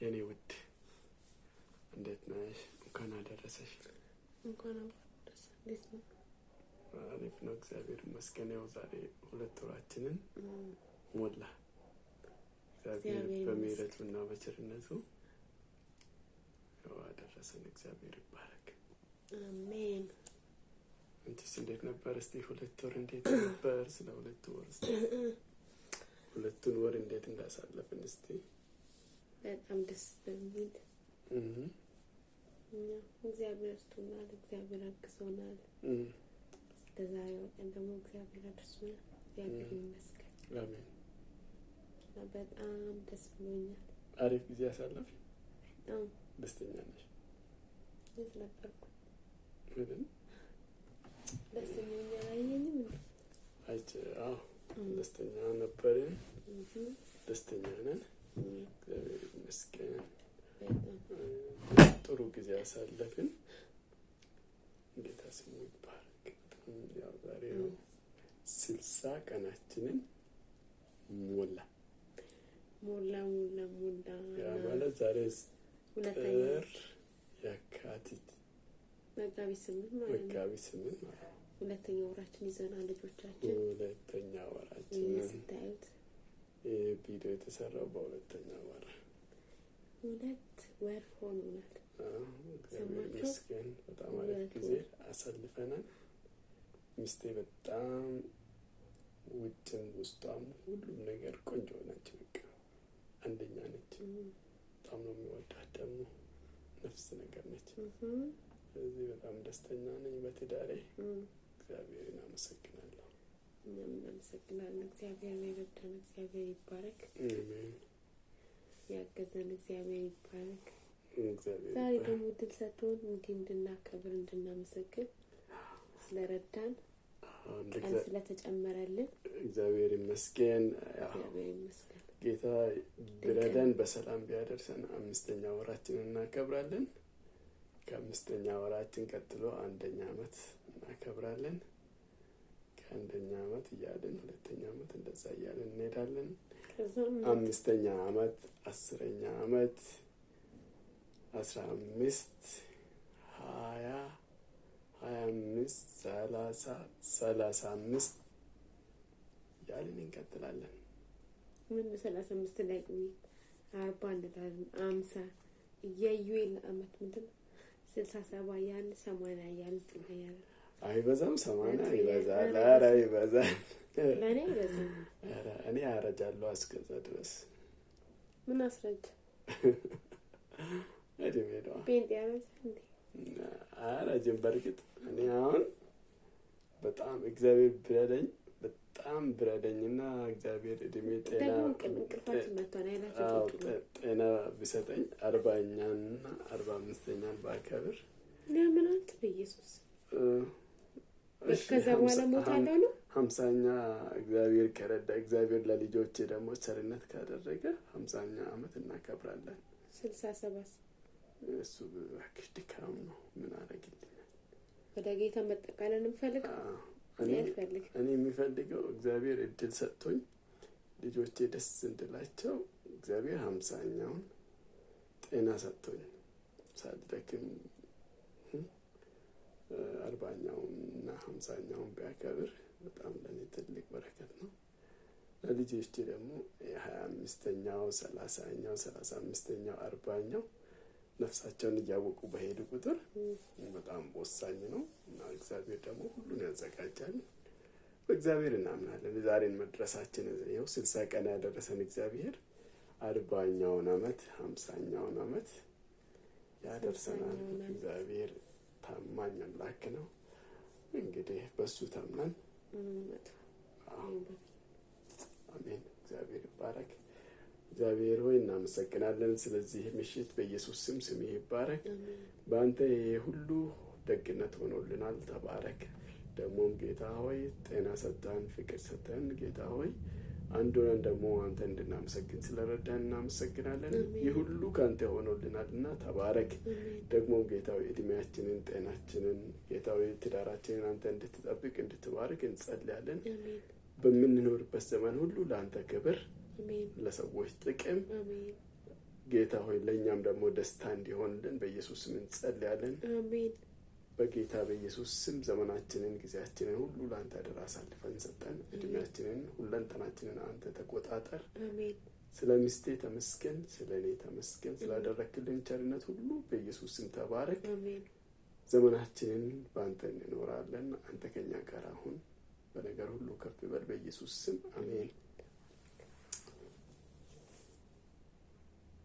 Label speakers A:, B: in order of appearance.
A: የኔ ውድ እንዴት ነሽ? እንኳን አደረሰሽ።
B: እንኳን አደረሰ። እንዴት ነው?
A: አሪፍ ነው፣ እግዚአብሔር ይመስገን። ያው ዛሬ 2 ወራችንን ሞላ። እግዚአብሔር በምህረቱና በቸርነቱ ያው አደረሰን። እግዚአብሔር ይባረክ።
B: አሜን።
A: አንቺስ እንዴት ነበር? እስቲ 2 ወር እንዴት ነበር? ስለ 2 ወር እስቲ 2 ወር እንዴት እንዳሳለፍን እስቲ።
B: በጣም ደስ በሚል እግዚአብሔር አስቶናል፣ እግዚአብሔር አግዞናል። ለዛሬው ቀን ደግሞ እግዚአብሔር አድርሶናል። እግዚአብሔር ይመስገን።
A: አሜን።
B: በጣም ደስ ብሎኛል።
A: አሪፍ ጊዜ አሳለፍ።
B: በጣም
A: ደስተኛ ነሽ?
B: የት ነበርኩ?
A: ምንም
B: ደስተኛ ያላየኝም እንዴ?
A: አዎ ደስተኛ ነበርን። ደስተኛ ነን። እግዚአብሔር ይመስገን። ጥሩ ጊዜ አሳለፍን። ጌታ ስሙ ይባረክ። ያው ዛሬ 60 ቀናችንን ሞላ። ያ ማለት ዛሬ ጥር የካቲት
B: መጋቢት 8 ማለት ነው። ሁለተኛ ወራችን ይዘናል ልጆቻችን።
A: ሁለተኛ ወራችን
B: ስታዩት
A: ቪዲዮ የተሰራው በሁለተኛ ወር
B: 2 ወር ሆኖናል።
A: እግዚአብሔር ይመስገን። በጣም አሪፍ ጊዜ አሳልፈናል። ሚስቴ በጣም ውጭም ውስጧም ሁሉም ነገር ቆንጆ ነች። በቃ አንደኛ ነች። በጣም ነው የሚወዳት። ደግሞ ነፍስ ነገር ነች። ስለዚህ በጣም ደስተኛ ነኝ በትዳሬ። እግዚአብሔርን አመሰግናለሁ።
B: እኛም እናመሰግናለን። እግዚአብሔር የረዳን እግዚአብሔር ይባረክ።
A: አሜን።
B: ያገዘን እግዚአብሔር ይባረክ።
A: እግዚአብሔር
B: ዛሬ ደግሞ ድል ሰጥቶን እንዲህ እንድናከብር እንድናመሰግን ስለረዳን ቀን ስለተጨመረልን እግዚአብሔር
A: ይመስገን።
B: እግዚአብሔር ይመስገን።
A: ጌታ ቢረዳን በሰላም ቢያደርሰን 5ኛ ወራችንን እናከብራለን። ከ5ኛ ወራችን ቀጥሎ 1ኛ ዓመት እናከብራለን። ከ1ኛ ዓመት እያልን 2ኛ ዓመት እንደዛ እያልን እንሄዳለን። 5ኛ ዓመት 10ኛ ዓመት 15 20 25 30 35 ያልን እንቀጥላለን።
B: ምን 35 ላይ 40 እንላለን። 50 የዩኤል አመት ምንድን ነው? 67 ያን 80 ያን ጥያያል።
A: አይበዛም? 80 ይበዛል። ኧረ ይበዛል።
B: ለኔ ይበዛል።
A: ኧረ እኔ አረጃለሁ እስከዛ ድረስ።
B: ምን አስረጅ?
A: እድሜ ነው
B: ጴንጤ ያረጅ እንዴ?
A: አረጅም። በርግጥ እኔ አሁን በጣም እግዚአብሔር ብረደኝ በጣም ብረደኝና እግዚአብሔር እድሜ ጤና ቢሰጠኝ 40ኛና 45ኛን ባከብር።
B: ለምን አንተ በኢየሱስ ከዛ በኋላ ሞታለሁ ነው
A: 50ኛ እግዚአብሔር ከረዳ እግዚአብሔር ለልጆቼ ደግሞ ቸርነት ካደረገ 50ኛ ዓመት እናከብራለን። 67 እሱ በባክሽ ድካም ነው። ምን አደረግልኛል?
B: ወደ ጌታ መጠቃለን እንፈልግ።
A: እኔ የሚፈልገው እግዚአብሔር እድል ሰጥቶኝ ልጆቼ ደስ እንድላቸው እግዚአብሔር 50ኛውን ጤና ሰጥቶኝ ሳልደክም 40ኛውን እና 50ኛውን ቢያከብር በጣም ለኔ ትልቅ በረከት ነው። ለልጆቼ ደግሞ የ25ኛው 30ኛው 35ኛው 40ኛው ነፍሳቸውን እያወቁ በሄዱ ቁጥር በጣም ወሳኝ ነው እና እግዚአብሔር ደግሞ ሁሉን ያዘጋጃል። በእግዚአብሔር እናምናለን። ዛሬን መድረሳችን ይኸው 60 ቀን ያደረሰን እግዚአብሔር 40ኛውን ዓመት 50ኛውን ዓመት ያደርሰናል። እግዚአብሔር ታማኝ አምላክ ነው። እንግዲህ በሱ ተምነን አሜን። እግዚአብሔር ይባረክ። እግዚአብሔር ሆይ እናመሰግናለን ስለዚህ ምሽት። በኢየሱስ ስም ይባረክ። በአንተ ሁሉ ደግነት ሆኖልናል። ተባረክ። ደግሞም ጌታ ሆይ ጤና ሰጠን፣ ፍቅር ሰጠን። ጌታ ሆይ አንድ ሆነን ደግሞ አንተ እንድናመሰግን ስለረዳን እናመሰግናለን። ይህ ሁሉ ካንተ ሆኖልናልና ተባረክ። ደግሞም ጌታ ሆይ እድሜያችንን፣ ጤናችንን፣ ጌታ ሆይ ትዳራችንን አንተ እንድትጠብቅ እንድትባርክ እንጸልያለን። በምንኖርበት ዘመን ሁሉ ለአንተ ክብር፣ ለሰዎች ጥቅም ጌታ ሆይ ለእኛም ደግሞ ደስታ እንዲሆንልን በኢየሱስ ስም እንጸልያለን።
B: አሜን።
A: በጌታ በኢየሱስ ስም ዘመናችንን ጊዜያችንን ሁሉ ለአንተ አደራ አሳልፈን ሰጠን። እድሜያችንን ሁለንተናችንን አንተ ተቆጣጠር።
B: አሜን።
A: ስለ ሚስቴ ተመስገን፣ ስለ እኔ ተመስገን። ስላደረክልን ቸርነት ሁሉ በኢየሱስ ስም ተባረክ።
B: አሜን።
A: ዘመናችንን በአንተ እንኖራለን። አንተ ከኛ ጋር አሁን በነገር ሁሉ ከፍ በል በኢየሱስ ስም አሜን።